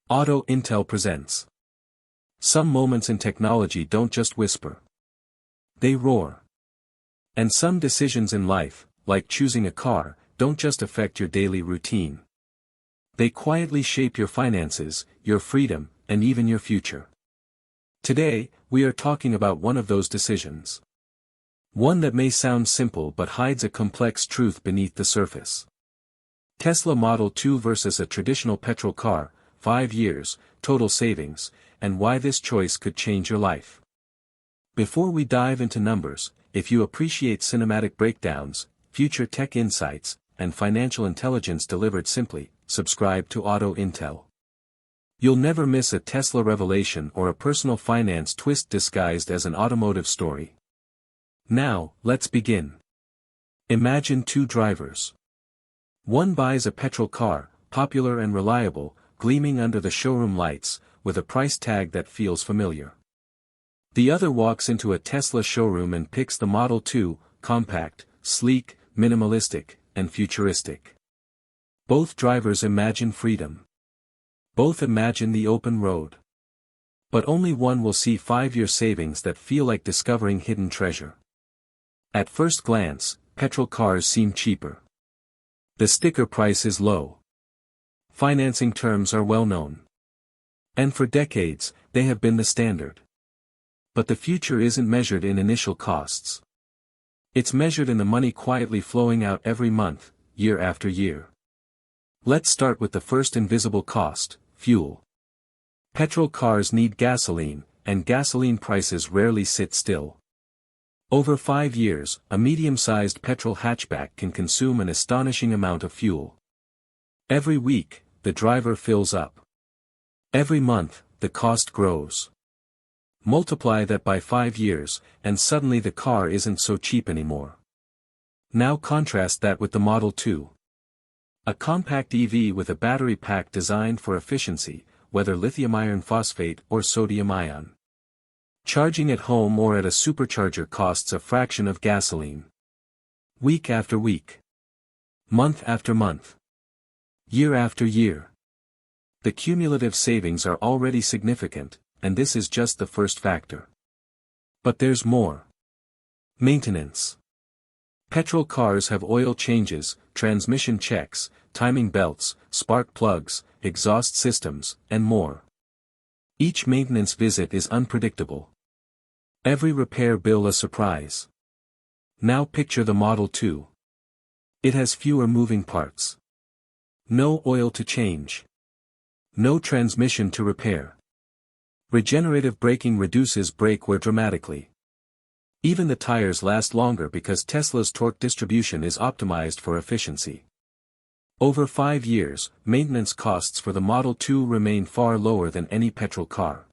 Auto Intel presents. Some moments in technology don't just whisper. They roar. And some decisions in life, like choosing a car, don't just affect your daily routine. They quietly shape your finances, your freedom, and even your future. Today, we are talking about one of those decisions. One that may sound simple but hides a complex truth beneath the surface. Tesla Model 2 versus a traditional petrol car, 5 years, total savings, and why this choice could change your life. Before we dive into numbers, if you appreciate cinematic breakdowns, future tech insights, and financial intelligence delivered simply, subscribe to Auto Intel. You'll never miss a Tesla revelation or a personal finance twist disguised as an automotive story. Now, let's begin. Imagine two drivers. One buys a petrol car, popular and reliable, gleaming under the showroom lights, with a price tag that feels familiar. The other walks into a Tesla showroom and picks the Model 2, compact, sleek, minimalistic, and futuristic. Both drivers imagine freedom. Both imagine the open road. But only one will see 5-year savings that feel like discovering hidden treasure. At first glance, petrol cars seem cheaper. The sticker price is low. Financing terms are well known. And for decades, they have been the standard. But the future isn't measured in initial costs. It's measured in the money quietly flowing out every month, year after year. Let's start with the first invisible cost, fuel. Petrol cars need gasoline, and gasoline prices rarely sit still. Over 5 years, a medium-sized petrol hatchback can consume an astonishing amount of fuel. Every week, the driver fills up. Every month, the cost grows. Multiply that by 5 years, and suddenly the car isn't so cheap anymore. Now contrast that with the Model 2. A compact EV with a battery pack designed for efficiency, whether lithium iron phosphate or sodium ion. Charging at home or at a supercharger costs a fraction of gasoline. Week after week. Month after month. Year after year. The cumulative savings are already significant, and this is just the first factor. But there's more. Maintenance. Petrol cars have oil changes, transmission checks, timing belts, spark plugs, exhaust systems, and more. Each maintenance visit is unpredictable. Every repair bill a surprise. Now picture the Model 2. It has fewer moving parts. No oil to change. No transmission to repair. Regenerative braking reduces brake wear dramatically. Even the tires last longer because Tesla's torque distribution is optimized for efficiency. Over 5 years, maintenance costs for the Model 2 remain far lower than any petrol car.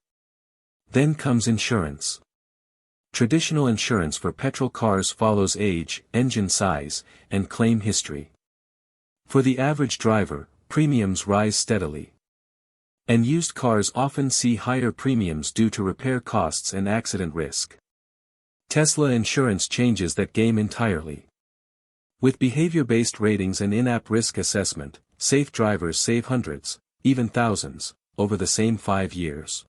Then comes insurance. Traditional insurance for petrol cars follows age, engine size, and claim history. For the average driver, premiums rise steadily. And used cars often see higher premiums due to repair costs and accident risk. Tesla insurance changes that game entirely. With behavior-based ratings and in-app risk assessment, safe drivers save hundreds, even thousands, over the same 5 years.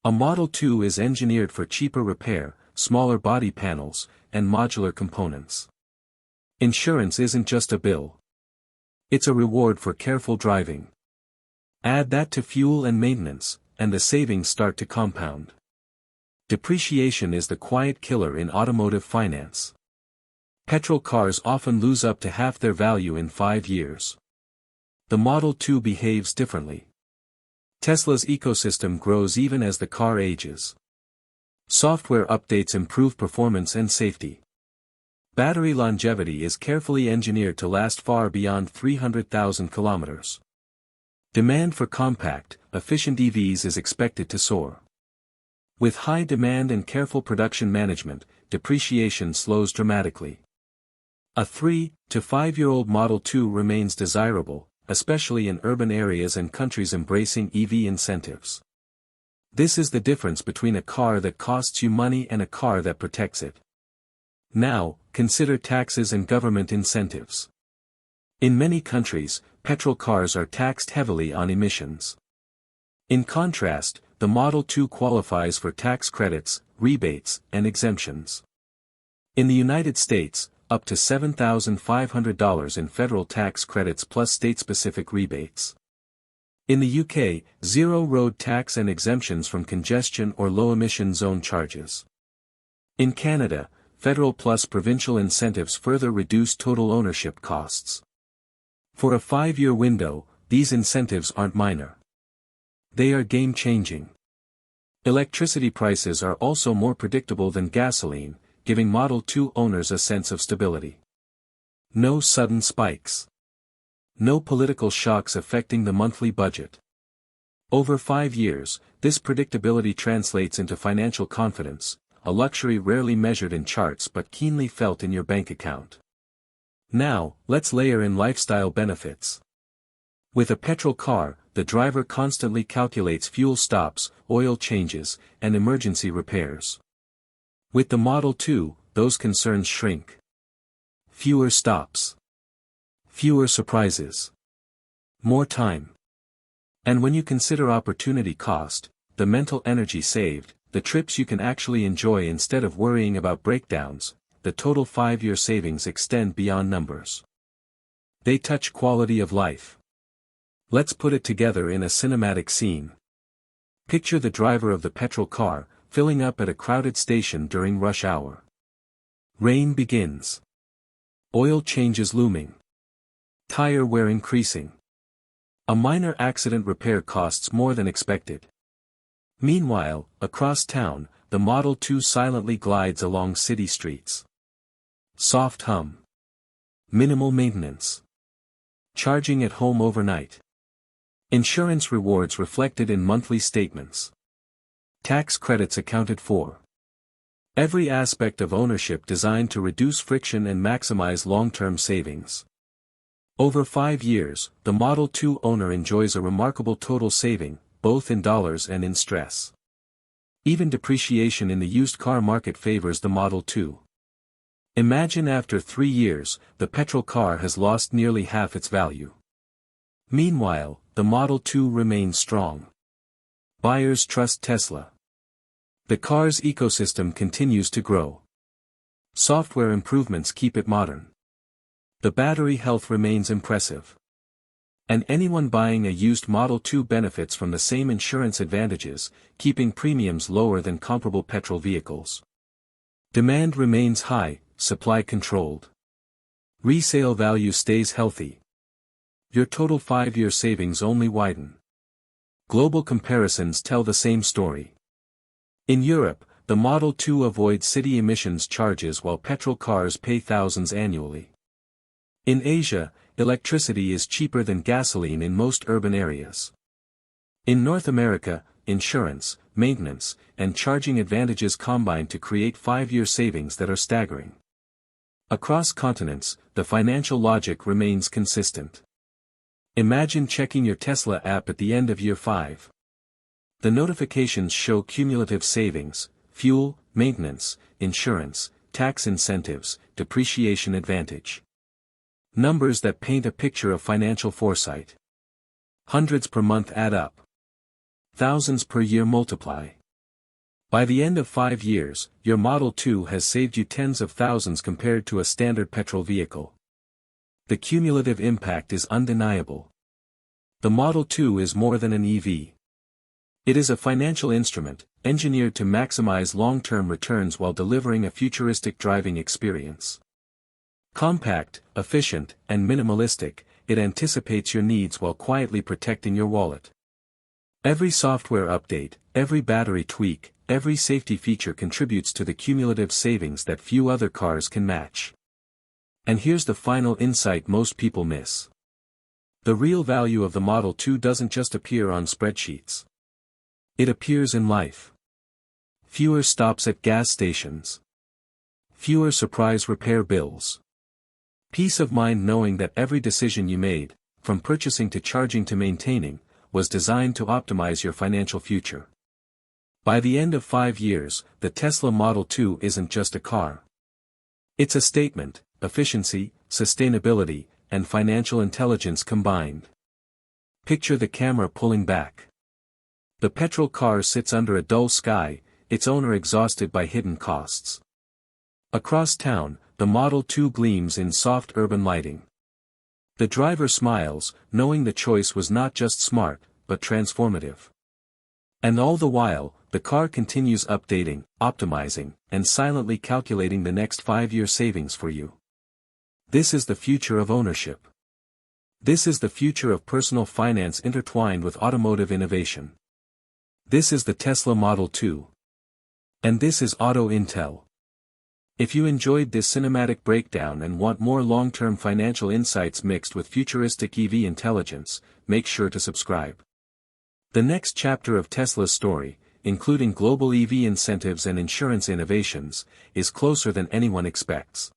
A Model 2 is engineered for cheaper repair, smaller body panels, and modular components. Insurance isn't just a bill. It's a reward for careful driving. Add that to fuel and maintenance, and the savings start to compound. Depreciation is the quiet killer in automotive finance. Petrol cars often lose up to half their value in 5 years. The Model 2 behaves differently. Tesla's ecosystem grows even as the car ages. Software updates improve performance and safety. Battery longevity is carefully engineered to last far beyond 300,000 kilometers. Demand for compact, efficient EVs is expected to soar. With high demand and careful production management, depreciation slows dramatically. A 3- to 5-year-old Model 2 remains desirable, especially in urban areas and countries embracing EV incentives. This is the difference between a car that costs you money and a car that protects it. Now, consider taxes and government incentives. In many countries, petrol cars are taxed heavily on emissions. In contrast, the Model 2 qualifies for tax credits, rebates, and exemptions. In the United States, up to $7,500 in federal tax credits plus state-specific rebates. In the UK, zero road tax and exemptions from congestion or low-emission zone charges. In Canada, federal plus provincial incentives further reduce total ownership costs. For a 5-year window, these incentives aren't minor. They are game-changing. Electricity prices are also more predictable than gasoline, giving Model 2 owners a sense of stability. No sudden spikes. No political shocks affecting the monthly budget. Over 5 years, this predictability translates into financial confidence, a luxury rarely measured in charts but keenly felt in your bank account. Now, let's layer in lifestyle benefits. With a petrol car, the driver constantly calculates fuel stops, oil changes, and emergency repairs. With the Model 2, those concerns shrink. Fewer stops. Fewer surprises. More time. And when you consider opportunity cost, the mental energy saved, the trips you can actually enjoy instead of worrying about breakdowns, the total 5-year savings extend beyond numbers. They touch quality of life. Let's put it together in a cinematic scene. Picture the driver of the petrol car, filling up at a crowded station during rush hour. Rain begins. Oil changes looming. Tire wear increasing. A minor accident repair costs more than expected. Meanwhile, across town, the Model 2 silently glides along city streets. Soft hum. Minimal maintenance. Charging at home overnight. Insurance rewards reflected in monthly statements. Tax credits accounted for. Every aspect of ownership designed to reduce friction and maximize long-term savings. Over 5 years, the Model 2 owner enjoys a remarkable total saving, both in dollars and in stress. Even depreciation in the used car market favors the Model 2. Imagine after 3 years, the petrol car has lost nearly half its value. Meanwhile, the Model 2 remains strong. Buyers trust Tesla. The car's ecosystem continues to grow. Software improvements keep it modern. The battery health remains impressive. And anyone buying a used Model 2 benefits from the same insurance advantages, keeping premiums lower than comparable petrol vehicles. Demand remains high, supply controlled. Resale value stays healthy. Your total 5-year savings only widen. Global comparisons tell the same story. In Europe, the Model 2 avoids city emissions charges while petrol cars pay thousands annually. In Asia, electricity is cheaper than gasoline in most urban areas. In North America, insurance, maintenance, and charging advantages combine to create 5-year savings that are staggering. Across continents, the financial logic remains consistent. Imagine checking your Tesla app at the end of year 5. The notifications show cumulative savings, fuel, maintenance, insurance, tax incentives, depreciation advantage. Numbers that paint a picture of financial foresight. Hundreds per month add up. Thousands per year multiply. By the end of 5 years, your Model 2 has saved you tens of thousands compared to a standard petrol vehicle. The cumulative impact is undeniable. The Model 2 is more than an EV. It is a financial instrument, engineered to maximize long-term returns while delivering a futuristic driving experience. Compact, efficient, and minimalistic, it anticipates your needs while quietly protecting your wallet. Every software update, every battery tweak, every safety feature contributes to the cumulative savings that few other cars can match. And here's the final insight most people miss. The real value of the Model 2 doesn't just appear on spreadsheets. It appears in life. Fewer stops at gas stations. Fewer surprise repair bills. Peace of mind knowing that every decision you made, from purchasing to charging to maintaining, was designed to optimize your financial future. By the end of 5 years, the Tesla Model 2 isn't just a car. It's a statement: efficiency, sustainability, and financial intelligence combined. Picture the camera pulling back. The petrol car sits under a dull sky, its owner exhausted by hidden costs. Across town, the Model 2 gleams in soft urban lighting. The driver smiles, knowing the choice was not just smart, but transformative. And all the while, the car continues updating, optimizing, and silently calculating the next 5-year savings for you. This is the future of ownership. This is the future of personal finance intertwined with automotive innovation. This is the Tesla Model 2. And this is Auto Intel. If you enjoyed this cinematic breakdown and want more long-term financial insights mixed with futuristic EV intelligence, make sure to subscribe. The next chapter of Tesla's story, including global EV incentives and insurance innovations, is closer than anyone expects.